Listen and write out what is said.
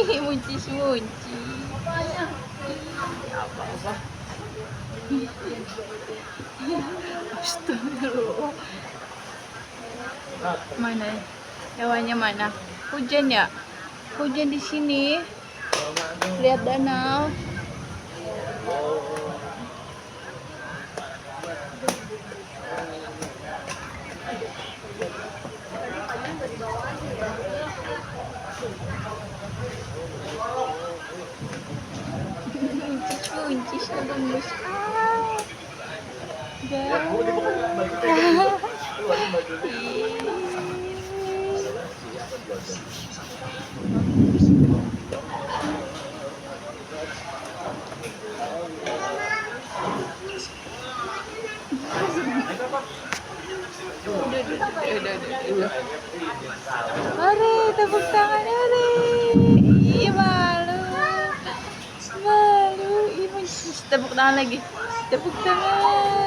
Munci-munci. Apa-apa. Astagfirullah. Mana? Hewannya mana? Hujan ya? Hujan di sini. Lihat danau. Kunci gemes. Are, tepuk tangan Are. Ih, malu. Malu. Ih, tepuk tangan lagi. Tepuk tangan.